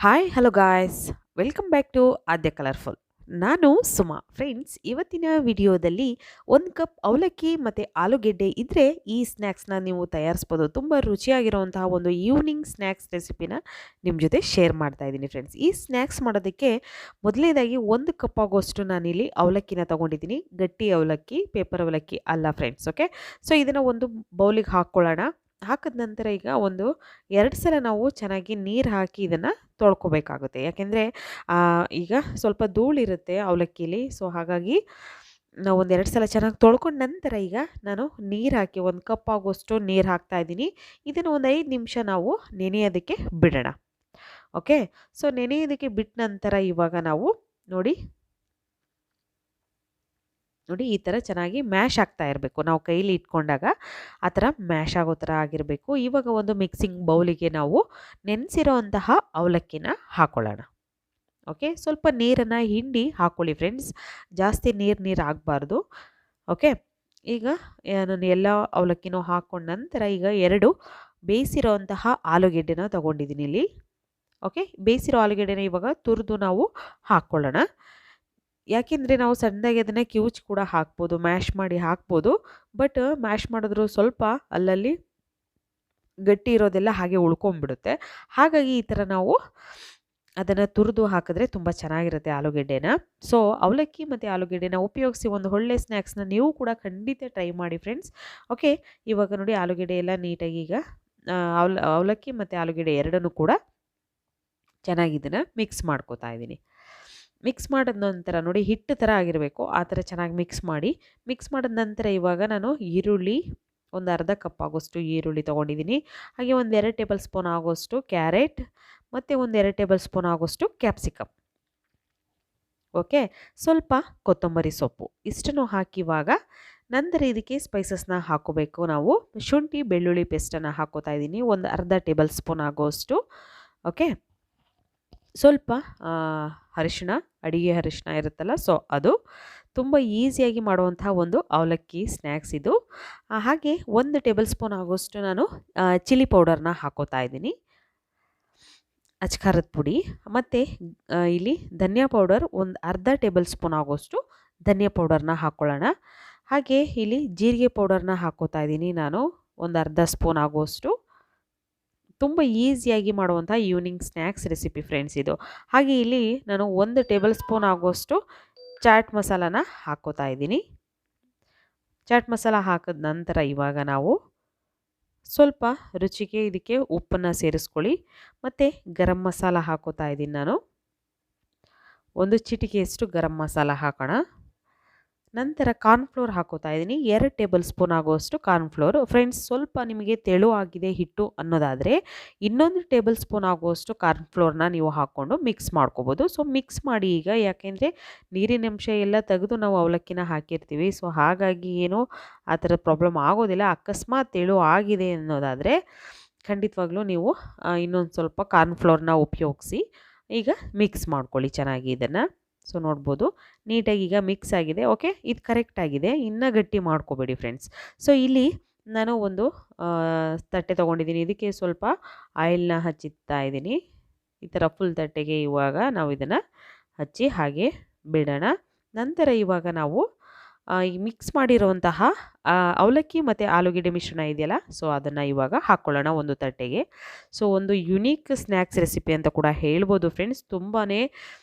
Hi hello guys, welcome back to Aadya colourful. ನಾನು Suma. Friends, ಇವತ್ತಿನ ವಿಡಿಯೋದಲ್ಲಿ ಒಂದು ಕಪ್ ಅವಲಕ್ಕಿ ಮತ್ತು ಆಲೂಗೆಡ್ಡೆ ಇದ್ದರೆ ಈ ಸ್ನ್ಯಾಕ್ಸ್ನ ನೀವು ತಯಾರಿಸ್ಬೋದು. ತುಂಬ ರುಚಿಯಾಗಿರುವಂತಹ ಒಂದು ಈವ್ನಿಂಗ್ ಸ್ನ್ಯಾಕ್ಸ್ ರೆಸಿಪಿನ ನಿಮ್ಮ ಜೊತೆ ಶೇರ್ ಮಾಡ್ತಾ ಇದ್ದೀನಿ ಫ್ರೆಂಡ್ಸ್. ಈ ಸ್ನ್ಯಾಕ್ಸ್ ಮಾಡೋದಕ್ಕೆ ಮೊದಲನೇದಾಗಿ ಒಂದು ಕಪ್ ಆಗೋಷ್ಟು ನಾನಿಲ್ಲಿ ಅವಲಕ್ಕಿನ ತೊಗೊಂಡಿದ್ದೀನಿ. ಗಟ್ಟಿ ಅವಲಕ್ಕಿ, ಪೇಪರ್ ಅವಲಕ್ಕಿ ಅಲ್ಲ ಫ್ರೆಂಡ್ಸ್. ಓಕೆ, ಸೊ ಇದನ್ನು ಒಂದು ಬೌಲಿಗೆ ಹಾಕ್ಕೊಳ್ಳೋಣ. ಹಾಕಿದ ನಂತರ ಈಗ ಒಂದು 2 ಸಲ ನಾವು ಚೆನ್ನಾಗಿ ನೀರು ಹಾಕಿ ಇದನ್ನು ತೊಳ್ಕೊಬೇಕಾಗುತ್ತೆ. ಯಾಕೆಂದರೆ ಈಗ ಸ್ವಲ್ಪ ಧೂಳಿರುತ್ತೆ ಅವಲಕ್ಕಿಲಿ. ಸೊ ಹಾಗಾಗಿ ನಾವು ಒಂದು 2 ಸಲ ಚೆನ್ನಾಗಿ ತೊಳ್ಕೊಂಡ ನಂತರ ಈಗ ನಾನು ನೀರು ಹಾಕಿ 1 ಕಪ್ ಆಗೋಷ್ಟು ನೀರು ಹಾಕ್ತಾ ಇದ್ದೀನಿ. ಇದನ್ನು ಒಂದು 5 ನಿಮಿಷ ನಾವು ನೆನೆಯೋದಕ್ಕೆ ಬಿಡೋಣ. ಓಕೆ, ಸೊ ನೆನೆಯೋದಕ್ಕೆ ಬಿಟ್ಟ ನಂತರ ಇವಾಗ ನಾವು ನೋಡಿ ಈ ಥರ ಚೆನ್ನಾಗಿ ಮ್ಯಾಶ್ ಆಗ್ತಾ ಇರಬೇಕು. ನಾವು ಕೈಲಿ ಇಟ್ಕೊಂಡಾಗ ಆ ಥರ ಮ್ಯಾಶ್ ಆಗೋ ಥರ ಆಗಿರಬೇಕು. ಇವಾಗ ಒಂದು ಮಿಕ್ಸಿಂಗ್ ಬೌಲಿಗೆ ನಾವು ನೆನೆಸಿರೋ ಅಂತಹ ಅವಲಕ್ಕಿನ ಹಾಕ್ಕೊಳ್ಳೋಣ. ಓಕೆ, ಸ್ವಲ್ಪ ನೀರನ್ನು ಹಿಂಡಿ ಹಾಕ್ಕೊಳ್ಳಿ ಫ್ರೆಂಡ್ಸ್, ಜಾಸ್ತಿ ನೀರು ಆಗಬಾರ್ದು. ಓಕೆ, ಈಗ ನಾನು ಎಲ್ಲ ಅವಲಕ್ಕಿನೂ ಹಾಕ್ಕೊಂಡ ನಂತರ ಈಗ 2 ಬೇಯಿಸಿರೋ ಅಂತಹ ಆಲೂಗೆಡ್ಡೆನ ತೊಗೊಂಡಿದ್ದೀನಿ ಇಲ್ಲಿ. ಓಕೆ, ಬೇಯಿಸಿರೋ ಆಲೂಗೆಡ್ಡೆನ ಇವಾಗ ತುರಿದು ನಾವು ಹಾಕ್ಕೊಳ್ಳೋಣ. ಯಾಕೆಂದರೆ ನಾವು ಸಣ್ಣದಾಗಿ ಅದನ್ನು ಕಿವುಚ್ ಕೂಡ ಹಾಕ್ಬೋದು, ಮ್ಯಾಶ್ ಮಾಡಿ ಹಾಕ್ಬೋದು. ಬಟ್ ಮ್ಯಾಶ್ ಮಾಡಿದ್ರು ಸ್ವಲ್ಪ ಅಲ್ಲಲ್ಲಿ ಗಟ್ಟಿ ಇರೋದೆಲ್ಲ ಹಾಗೆ ಉಳ್ಕೊಂಬಿಡುತ್ತೆ. ಹಾಗಾಗಿ ಈ ಥರ ನಾವು ಅದನ್ನು ತುರಿದು ಹಾಕಿದ್ರೆ ತುಂಬ ಚೆನ್ನಾಗಿರುತ್ತೆ ಆಲೂಗೆಡ್ಡೆನ. ಸೊ ಅವಲಕ್ಕಿ ಮತ್ತು ಆಲೂಗೆಡ್ಡೆನ ಉಪಯೋಗಿಸಿ ಒಂದು ಒಳ್ಳೆ ಸ್ನ್ಯಾಕ್ಸ್ನ ನೀವು ಕೂಡ ಖಂಡಿತ ಟ್ರೈ ಮಾಡಿ ಫ್ರೆಂಡ್ಸ್. ಓಕೆ, ಇವಾಗ ನೋಡಿ ಆಲೂಗೆಡ್ಡೆ ಎಲ್ಲ ನೀಟಾಗಿ ಈಗ ಅವಲಕ್ಕಿ ಮತ್ತು ಆಲೂಗೆಡ್ಡೆ ಎರಡನ್ನೂ ಕೂಡ ಚೆನ್ನಾಗಿ ಇದನ್ನು ಮಿಕ್ಸ್ ಮಾಡ್ಕೋತಾ ಇದ್ದೀನಿ. ಮಿಕ್ಸ್ ಮಾಡಿದ ನಂತರ ನೋಡಿ ಹಿಟ್ಟು ಥರ ಆಗಿರಬೇಕು, ಆ ಥರ ಚೆನ್ನಾಗಿ ಮಿಕ್ಸ್ ಮಾಡಿದ ನಂತರ ಇವಾಗ ನಾನು ಈರುಳ್ಳಿ ಒಂದು ಅರ್ಧ ಕಪ್ ಆಗೋಷ್ಟು ಈರುಳ್ಳಿ ತೊಗೊಂಡಿದ್ದೀನಿ. ಹಾಗೆ ಒಂದು 2 ಟೇಬಲ್ ಸ್ಪೂನ್ ಆಗೋಷ್ಟು ಕ್ಯಾರೆಟ್ ಮತ್ತು ಒಂದು 2 ಟೇಬಲ್ ಸ್ಪೂನ್ ಆಗೋಷ್ಟು ಕ್ಯಾಪ್ಸಿಕಮ್. ಓಕೆ, ಸ್ವಲ್ಪ ಕೊತ್ತಂಬರಿ ಸೊಪ್ಪು ಇಷ್ಟನ್ನು ಹಾಕಿವಾಗ ನಂತರ ಇದಕ್ಕೆ ಸ್ಪೈಸಸ್ನ ಹಾಕೋಬೇಕು ನಾವು. ಶುಂಠಿ ಬೆಳ್ಳುಳ್ಳಿ ಪೇಸ್ಟನ್ನು ಹಾಕೋತಾ ಇದ್ದೀನಿ, ಒಂದು ಅರ್ಧ ಟೇಬಲ್ ಸ್ಪೂನ್ ಆಗೋಷ್ಟು. ಓಕೆ, ಸ್ವಲ್ಪ ಅರಿಶಿಣ, ಅಡಿಗೆ ಅರಿಶಿಣ ಇರುತ್ತಲ್ಲ, ಸೊ ಅದು ತುಂಬ ಈಸಿಯಾಗಿ ಮಾಡುವಂತಹ ಒಂದು ಅವಲಕ್ಕಿ ಸ್ನ್ಯಾಕ್ಸ್ ಇದು. ಹಾಗೆ 1 ಟೇಬಲ್ ಸ್ಪೂನ್ ಆಗೋಷ್ಟು ನಾನು ಚಿಲ್ಲಿ ಪೌಡರ್ನ ಹಾಕೋತಾ ಇದ್ದೀನಿ, ಅಚ್ಕಾರದ ಪುಡಿ. ಮತ್ತು ಇಲ್ಲಿ ಧನಿಯಾ ಪೌಡರ್ ಒಂದು ಅರ್ಧ ಟೇಬಲ್ ಸ್ಪೂನ್ ಆಗೋಷ್ಟು ಧನಿಯಾ ಪೌಡರ್ನ ಹಾಕ್ಕೊಳ್ಳೋಣ. ಹಾಗೆ ಇಲ್ಲಿ ಜೀರಿಗೆ ಪೌಡರ್ನ ಹಾಕೋತಾ ಇದ್ದೀನಿ ನಾನು, ಒಂದು ಅರ್ಧ ಸ್ಪೂನ್ ಆಗೋಷ್ಟು. ತುಂಬ ಈಸಿಯಾಗಿ ಮಾಡುವಂಥ ಈವ್ನಿಂಗ್ ಸ್ನ್ಯಾಕ್ಸ್ ರೆಸಿಪಿ ಫ್ರೆಂಡ್ಸ್ ಇದು. ಹಾಗೆ ಇಲ್ಲಿ ನಾನು 1 ಟೇಬಲ್ ಸ್ಪೂನ್ ಆಗೋಷ್ಟು ಚಾಟ್ ಮಸಾಲಾನ ಹಾಕೋತಾ ಇದ್ದೀನಿ. ಚಾಟ್ ಮಸಾಲ ಹಾಕಿದ ನಂತರ ಇವಾಗ ನಾವು ಸ್ವಲ್ಪ ರುಚಿಗೆ ಇದಕ್ಕೆ ಉಪ್ಪನ್ನು ಸೇರಿಸ್ಕೊಳ್ಳಿ. ಮತ್ತು ಗರಂ ಮಸಾಲ ಹಾಕೋತಾ ಇದ್ದೀನಿ ನಾನು, ಒಂದು ಚಿಟಿಕೆಯಷ್ಟು ಗರಂ ಮಸಾಲ ಹಾಕೋಣ. ನಂತರ ಕಾರ್ನ್ಫ್ಲೋರ್ ಹಾಕೋತಾ ಇದ್ದೀನಿ, 2 ಟೇಬಲ್ ಸ್ಪೂನ್ ಆಗೋಷ್ಟು ಕಾರ್ನ್ಫ್ಲೋರ್. ಫ್ರೆಂಡ್ಸ್, ಸ್ವಲ್ಪ ನಿಮಗೆ ತೆಳುವಾಗಿದೆ ಹಿಟ್ಟು ಅನ್ನೋದಾದರೆ 1 ಟೇಬಲ್ ಸ್ಪೂನ್ ಆಗೋಷ್ಟು ಕಾರ್ನ್ಫ್ಲೋರ್ನ ನೀವು ಹಾಕ್ಕೊಂಡು ಮಿಕ್ಸ್ ಮಾಡ್ಕೋಬೋದು. ಸೊ ಮಿಕ್ಸ್ ಮಾಡಿ ಈಗ, ಯಾಕೆಂದರೆ ನೀರಿನ ಅಂಶ ಎಲ್ಲ ತೆಗೆದು ನಾವು ಅವಲಕ್ಕಿನ ಹಾಕಿರ್ತೀವಿ. ಸೊ ಹಾಗಾಗಿ ಏನೋ ಆ ಥರ ಪ್ರಾಬ್ಲಮ್ ಆಗೋದಿಲ್ಲ. ಅಕಸ್ಮಾತ್ ತೆಳು ಆಗಿದೆ ಅನ್ನೋದಾದರೆ ಖಂಡಿತವಾಗ್ಲೂ ನೀವು ಇನ್ನೊಂದು ಸ್ವಲ್ಪ ಕಾರ್ನ್ಫ್ಲೋರ್ನ ಉಪಯೋಗಿಸಿ ಈಗ ಮಿಕ್ಸ್ ಮಾಡ್ಕೊಳ್ಳಿ ಚೆನ್ನಾಗಿ ಇದನ್ನು. ಸೊ ನೋಡ್ಬೋದು ನೀಟಾಗಿ ಈಗ ಮಿಕ್ಸ್ ಆಗಿದೆ. ಓಕೆ, ಇದು ಕರೆಕ್ಟ್ ಆಗಿದೆ, ಇನ್ನೂ ಗಟ್ಟಿ ಮಾಡ್ಕೋಬೇಡಿ ಫ್ರೆಂಡ್ಸ್. ಸೊ ಇಲ್ಲಿ ನಾನು ಒಂದು ತಟ್ಟೆ ತೊಗೊಂಡಿದ್ದೀನಿ, ಇದಕ್ಕೆ ಸ್ವಲ್ಪ ಆಯಿಲ್ನ ಹಚ್ಚುತ್ತಾ ಇದ್ದೀನಿ. ಈ ಥರ ಫುಲ್ ತಟ್ಟೆಗೆ ಇವಾಗ ನಾವು ಇದನ್ನು ಹಚ್ಚಿ ಹಾಗೆ ಬಿಡೋಣ. ನಂತರ ಇವಾಗ ನಾವು ಈ ಮಿಕ್ಸ್ ಮಾಡಿರುವಂತಹ ಅವಲಕ್ಕಿ ಮತ್ತು ಆಲೂಗೆಡ್ಡೆ ಮಿಶ್ರಣ ಇದೆಯಲ್ಲ, ಸೊ ಅದನ್ನು ಇವಾಗ ಹಾಕ್ಕೊಳ್ಳೋಣ ಒಂದು ತಟ್ಟೆಗೆ. ಸೊ ಒಂದು ಯುನೀಕ್ ಸ್ನ್ಯಾಕ್ಸ್ ರೆಸಿಪಿ ಅಂತ ಕೂಡ ಹೇಳ್ಬೋದು ಫ್ರೆಂಡ್ಸ್. ತುಂಬಾ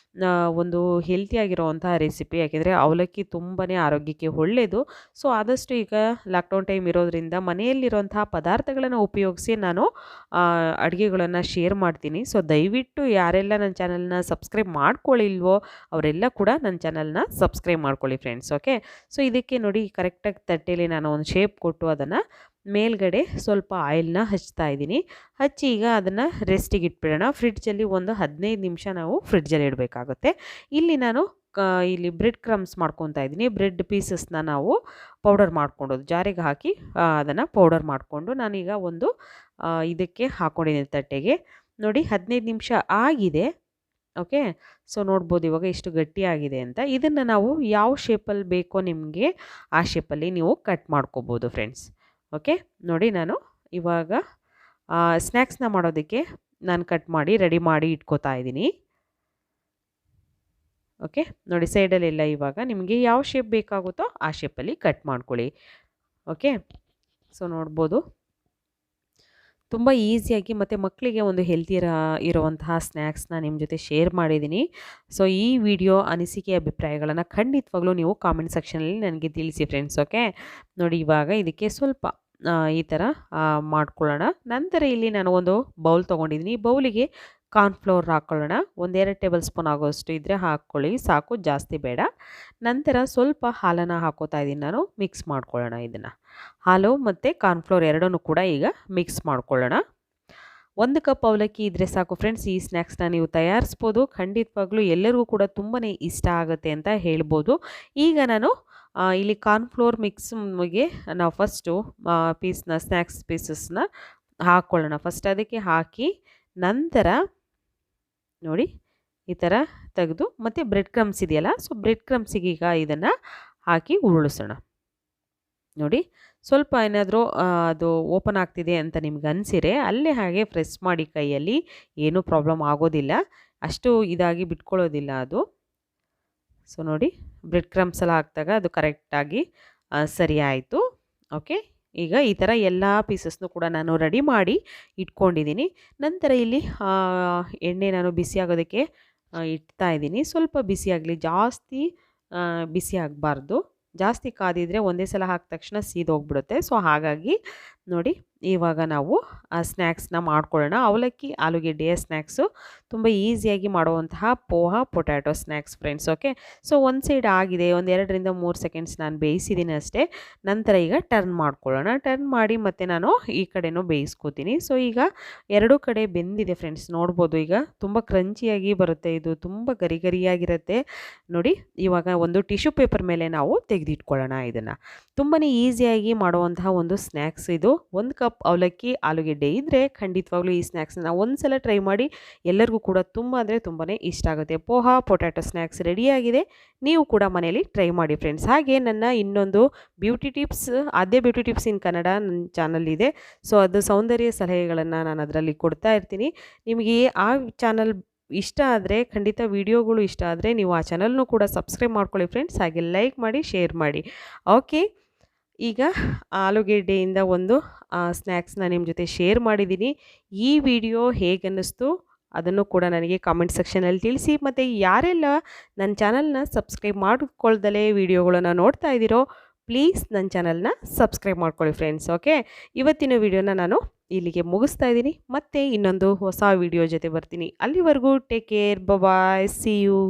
ಒಂದು ಹೆಲ್ತಿಯಾಗಿರೋವಂತಹ ರೆಸಿಪಿ, ಯಾಕೆಂದರೆ ಅವಲಕ್ಕಿ ತುಂಬಾ ಆರೋಗ್ಯಕ್ಕೆ ಒಳ್ಳೆಯದು. ಸೊ ಆದಷ್ಟು ಈಗ ಲಾಕ್ಡೌನ್ ಟೈಮ್ ಇರೋದ್ರಿಂದ ಮನೆಯಲ್ಲಿರುವಂತಹ ಪದಾರ್ಥಗಳನ್ನು ಉಪಯೋಗಿಸಿ ನಾನು ಅಡುಗೆಗಳನ್ನು ಶೇರ್ ಮಾಡ್ತೀನಿ. ಸೊ ದಯವಿಟ್ಟು ಯಾರೆಲ್ಲ ನನ್ನ ಚಾನಲ್ನ ಸಬ್ಸ್ಕ್ರೈಬ್ ಮಾಡ್ಕೊಳ್ಳಿಲ್ವೋ ಅವರೆಲ್ಲ ಕೂಡ ನನ್ನ ಚಾನಲ್ನ ಸಬ್ಸ್ಕ್ರೈಬ್ ಮಾಡ್ಕೊಳ್ಳಿ ಫ್ರೆಂಡ್ಸ್. ಓಕೆ, ಸೊ ಇದಕ್ಕೆ ನೋಡಿ ಕರೆಕ್ಟಾಗಿ ತಟ್ಟೆಯಲ್ಲಿ ನಾನು ಒಂದು ಶೇಪ್ ಕೊಟ್ಟು ಅದನ್ನು ಮೇಲ್ಗಡೆ ಸ್ವಲ್ಪ ಆಯಿಲ್ನ ಹಚ್ತಾ ಇದ್ದೀನಿ. ಹಚ್ಚಿ ಈಗ ಅದನ್ನು ರೆಸ್ಟಿಗೆ ಇಟ್ಬಿಡೋಣ. ಫ್ರಿಡ್ಜಲ್ಲಿ ಒಂದು 15 ನಿಮಿಷ ನಾವು ಫ್ರಿಡ್ಜಲ್ಲಿ ಇಡಬೇಕಾಗುತ್ತೆ. ಇಲ್ಲಿ ನಾನು ಇಲ್ಲಿ ಬ್ರೆಡ್ ಕ್ರಮ್ಸ್ ಮಾಡ್ಕೊತಾ ಇದ್ದೀನಿ. ಬ್ರೆಡ್ ಪೀಸಸ್ನ ನಾವು ಪೌಡರ್ ಮಾಡ್ಕೊಂಡೋದು ಜಾರಿಗೆ ಹಾಕಿ ಅದನ್ನು ಪೌಡರ್ ಮಾಡಿಕೊಂಡು ನಾನೀಗ ಒಂದು ಇದಕ್ಕೆ ಹಾಕ್ಕೊಂಡಿದ್ದೀನಿ ತಟ್ಟೆಗೆ. ನೋಡಿ 15 ನಿಮಿಷ ಆಗಿದೆ. ಓಕೆ, ಸೊ ನೋಡ್ಬೋದು ಇವಾಗ ಎಷ್ಟು ಗಟ್ಟಿಯಾಗಿದೆ ಅಂತ. ಇದನ್ನು ನಾವು ಯಾವ ಶೇಪಲ್ಲಿ ಬೇಕೋ ನಿಮಗೆ ಆ ಶೇಪಲ್ಲಿ ನೀವು ಕಟ್ ಮಾಡ್ಕೋಬೋದು ಫ್ರೆಂಡ್ಸ್. ಓಕೆ, ನೋಡಿ ನಾನು ಇವಾಗ ಸ್ನ್ಯಾಕ್ಸ್ನ ಮಾಡೋದಕ್ಕೆ ನಾನು ಕಟ್ ಮಾಡಿ ರೆಡಿ ಮಾಡಿ ಇಟ್ಕೋತಾ ಇದ್ದೀನಿ. ಓಕೆ, ನೋಡಿ ಸೈಡಲ್ಲೆಲ್ಲ ಇವಾಗ ನಿಮಗೆ ಯಾವ ಶೇಪ್ ಬೇಕಾಗುತ್ತೋ ಆ ಶೇಪಲ್ಲಿ ಕಟ್ ಮಾಡ್ಕೊಳ್ಳಿ. ಓಕೆ, ಸೊ ನೋಡ್ಬೋದು ತುಂಬ ಈಸಿಯಾಗಿ ಮತ್ತು ಮಕ್ಕಳಿಗೆ ಒಂದು ಹೆಲ್ತಿಯರ ಇರುವಂತಹ ಸ್ನ್ಯಾಕ್ಸ್ನ ನಿಮ್ಮ ಜೊತೆ ಶೇರ್ ಮಾಡಿದ್ದೀನಿ. ಸೊ ಈ ವಿಡಿಯೋ ಅನಿಸಿಕೆ ಅಭಿಪ್ರಾಯಗಳನ್ನು ಖಂಡಿತವಾಗ್ಲೂ ನೀವು ಕಾಮೆಂಟ್ ಸೆಕ್ಷನಲ್ಲಿ ನನಗೆ ತಿಳಿಸಿ ಫ್ರೆಂಡ್ಸ್. ಓಕೆ, ನೋಡಿ ಇವಾಗ ಇದಕ್ಕೆ ಸ್ವಲ್ಪ ಈ ಥರ ಮಾಡ್ಕೊಳ್ಳೋಣ. ನಂತರ ಇಲ್ಲಿ ನಾನು ಒಂದು ಬೌಲ್ ತೊಗೊಂಡಿದ್ದೀನಿ. ಈ ಬೌಲಿಗೆ ಕಾರ್ನ್ಫ್ಲೋರ್ ಹಾಕ್ಕೊಳ್ಳೋಣ. 1-2 ಟೇಬಲ್ ಸ್ಪೂನ್ ಆಗೋಷ್ಟು ಇದ್ದರೆ ಹಾಕ್ಕೊಳ್ಳಿ ಸಾಕು, ಜಾಸ್ತಿ ಬೇಡ. ನಂತರ ಸ್ವಲ್ಪ ಹಾಲನ್ನು ಹಾಕೋತಾ ಇದ್ದೀನಿ ನಾನು. ಮಿಕ್ಸ್ ಮಾಡ್ಕೊಳ್ಳೋಣ ಇದನ್ನು. ಹಾಲು ಮತ್ತು ಕಾರ್ನ್ಫ್ಲೋರ್ ಎರಡನ್ನೂ ಕೂಡ ಈಗ ಮಿಕ್ಸ್ ಮಾಡ್ಕೊಳ್ಳೋಣ. 1 ಕಪ್ ಅವಲಕ್ಕಿ ಇದ್ದರೆ ಸಾಕು ಫ್ರೆಂಡ್ಸ್, ಈ ಸ್ನ್ಯಾಕ್ಸ್ನ ನೀವು ತಯಾರಿಸ್ಬೋದು. ಖಂಡಿತವಾಗ್ಲೂ ಎಲ್ಲರಿಗೂ ಕೂಡ ತುಂಬಾ ಇಷ್ಟ ಆಗುತ್ತೆ ಅಂತ ಹೇಳ್ಬೋದು. ಈಗ ನಾನು ಇಲ್ಲಿ ಕಾರ್ನ್ಫ್ಲೋರ್ ಮಿಕ್ಸ್ಗೆ ನಾವು ಫಸ್ಟು ಸ್ನ್ಯಾಕ್ಸ್ ಪೀಸಸ್ನ ಹಾಕ್ಕೊಳ್ಳೋಣ. ಫಸ್ಟ್ ಅದಕ್ಕೆ ಹಾಕಿ ನಂತರ ನೋಡಿ ಈ ಥರ ತೆಗೆದು ಮತ್ತು ಬ್ರೆಡ್ ಕ್ರಮ್ಸ್ ಇದೆಯಲ್ಲ, ಸೊ ಬ್ರೆಡ್ ಕ್ರಮ್ಸಿಗೆ ಈಗ ಇದನ್ನು ಹಾಕಿ ಉರುಳಿಸೋಣ. ನೋಡಿ ಸ್ವಲ್ಪ ಏನಾದರೂ ಅದು ಓಪನ್ ಆಗ್ತಿದೆ ಅಂತ ನಿಮ್ಗೆ ಅನಿಸಿರೆ ಅಲ್ಲೇ ಹಾಗೆ ಪ್ರೆಸ್ ಮಾಡಿ ಕೈಯಲ್ಲಿ, ಏನೂ ಪ್ರಾಬ್ಲಮ್ ಆಗೋದಿಲ್ಲ, ಅಷ್ಟು ಇದಾಗಿ ಬಿಟ್ಕೊಳ್ಳೋದಿಲ್ಲ ಅದು. ಸೊ ನೋಡಿ ಬ್ರೆಡ್ ಕ್ರಮ್ಸ್ ಎಲ್ಲ ಹಾಕಿದಾಗ ಅದು ಕರೆಕ್ಟಾಗಿ ಸರಿ ಆಯಿತು. ಓಕೆ, ಈಗ ಈ ಥರ ಎಲ್ಲ ಪೀಸಸ್ನು ಕೂಡ ನಾನು ರೆಡಿ ಮಾಡಿ ಇಟ್ಕೊಂಡಿದ್ದೀನಿ. ನಂತರ ಇಲ್ಲಿ ಎಣ್ಣೆ ನಾನು ಬಿಸಿ ಆಗೋದಕ್ಕೆ ಇಡ್ತಾ ಇದ್ದೀನಿ. ಸ್ವಲ್ಪ ಬಿಸಿ ಆಗಲಿ, ಜಾಸ್ತಿ ಬಿಸಿ ಆಗಬಾರ್ದು. ಜಾಸ್ತಿ ಕಾದಿದ್ರೆ ಒಂದೇ ಸಲ ಹಾಕಿದ ತಕ್ಷಣ ಸೀದೋಗ್ಬಿಡುತ್ತೆ. ಸೊ ಹಾಗಾಗಿ ನೋಡಿ ಇವಾಗ ನಾವು ಸ್ನ್ಯಾಕ್ಸ್ನ ಮಾಡ್ಕೊಳ್ಳೋಣ. ಅವಲಕ್ಕಿ ಆಲೂಗೆಡ್ಡೆಯ ಸ್ನ್ಯಾಕ್ಸು ತುಂಬ ಈಸಿಯಾಗಿ ಮಾಡುವಂತಹ poha potato snacks friends. Okay, so ಒಂದು ಸೈಡ್ ಆಗಿದೆ, 1-2-3 ಸೆಕೆಂಡ್ಸ್ ನಾನು ಬೇಯಿಸಿದ್ದೀನಿ ಅಷ್ಟೇ. ನಂತರ ಈಗ ಟರ್ನ್ ಮಾಡ್ಕೊಳ್ಳೋಣ. ಟರ್ನ್ ಮಾಡಿ ಮತ್ತು ನಾನು ಈ ಕಡೆನೂ ಬೇಯಿಸ್ಕೋತೀನಿ. ಸೊ ಈಗ ಎರಡೂ ಕಡೆ ಬೆಂದಿದೆ ಫ್ರೆಂಡ್ಸ್, ನೋಡ್ಬೋದು. ಈಗ ತುಂಬ ಕ್ರಂಚಿಯಾಗಿ ಬರುತ್ತೆ, ಇದು ತುಂಬ ಗರಿ ಗರಿಯಾಗಿರುತ್ತೆ ನೋಡಿ. ಇವಾಗ ಒಂದು ಟಿಶ್ಯೂ ಪೇಪರ್ ಮೇಲೆ ನಾವು ತೆಗೆದಿಟ್ಕೊಳ್ಳೋಣ ಇದನ್ನು. ತುಂಬಾ ಈಸಿಯಾಗಿ ಮಾಡುವಂತಹ ಒಂದು ಸ್ನ್ಯಾಕ್ಸ್ ಇದು. 1 ಕಪ್ ಅವಲಕ್ಕಿ ಆಲೂಗೆಡ್ಡೆ ಇದ್ದರೆ ಖಂಡಿತವಾಗ್ಲೂ ಈ ಸ್ನ್ಯಾಕ್ಸ್ನ ಒಂದು ಸಲ ಟ್ರೈ ಮಾಡಿ. ಎಲ್ಲರಿಗೂ ಕೂಡ ತುಂಬ ಅಂದರೆ ತುಂಬಾ ಇಷ್ಟ ಆಗುತ್ತೆ. ಪೋಹಾ ಪೊಟ್ಯಾಟೊ ಸ್ನ್ಯಾಕ್ಸ್ ರೆಡಿಯಾಗಿದೆ, ನೀವು ಕೂಡ ಮನೆಯಲ್ಲಿ ಟ್ರೈ ಮಾಡಿ ಫ್ರೆಂಡ್ಸ್. ಹಾಗೆ ನನ್ನ ಇನ್ನೊಂದು beauty tips, Aadya beauty tips in Kannada ನನ್ನ ಚಾನಲ್ ಇದೆ. ಸೊ ಅದು ಸೌಂದರ್ಯ ಸಲಹೆಗಳನ್ನು ನಾನು ಅದರಲ್ಲಿ ಕೊಡ್ತಾ ಇರ್ತೀನಿ. ನಿಮಗೆ ಆ ಚಾನಲ್ ಇಷ್ಟ ಆದರೆ, ಖಂಡಿತ ವಿಡಿಯೋಗಳು ಇಷ್ಟ ಆದರೆ ನೀವು ಆ ಚಾನಲ್ನು ಕೂಡ ಸಬ್ಸ್ಕ್ರೈಬ್ ಮಾಡ್ಕೊಳ್ಳಿ ಫ್ರೆಂಡ್ಸ್. ಹಾಗೆ ಲೈಕ್ ಮಾಡಿ, ಶೇರ್ ಮಾಡಿ. ಓಕೆ, ಈಗ ಆಲೂಗೆಡ್ಡೆಯಿಂದ ಒಂದು ಸ್ನ್ಯಾಕ್ಸ್ನ ನಿಮ್ಮ ಜೊತೆ ಶೇರ್ ಮಾಡಿದ್ದೀನಿ. ಈ ವಿಡಿಯೋ ಹೇಗನ್ನಿಸ್ತು ಅದನ್ನು ಕೂಡ ನನಗೆ ಕಾಮೆಂಟ್ ಸೆಕ್ಷನಲ್ಲಿ ತಿಳಿಸಿ. ಮತ್ತು ಯಾರೆಲ್ಲ ನನ್ನ ಚಾನಲ್ನ ಸಬ್ಸ್ಕ್ರೈಬ್ ಮಾಡಿಕೊಳ್ದಲೇ ವಿಡಿಯೋಗಳನ್ನು ನೋಡ್ತಾ ಇದ್ದೀರೋ ಪ್ಲೀಸ್ ನನ್ನ ಚಾನಲ್ನ ಸಬ್ಸ್ಕ್ರೈಬ್ ಮಾಡ್ಕೊಳ್ಳಿ ಫ್ರೆಂಡ್ಸ್. ಓಕೆ, ಇವತ್ತಿನ ವಿಡಿಯೋನ ನಾನು ಇಲ್ಲಿಗೆ ಮುಗಿಸ್ತಾ ಇದ್ದೀನಿ. ಮತ್ತೆ ಇನ್ನೊಂದು ಹೊಸ ವಿಡಿಯೋ ಜೊತೆ ಬರ್ತೀನಿ. ಅಲ್ಲಿವರೆಗೂ take care, bye, see you.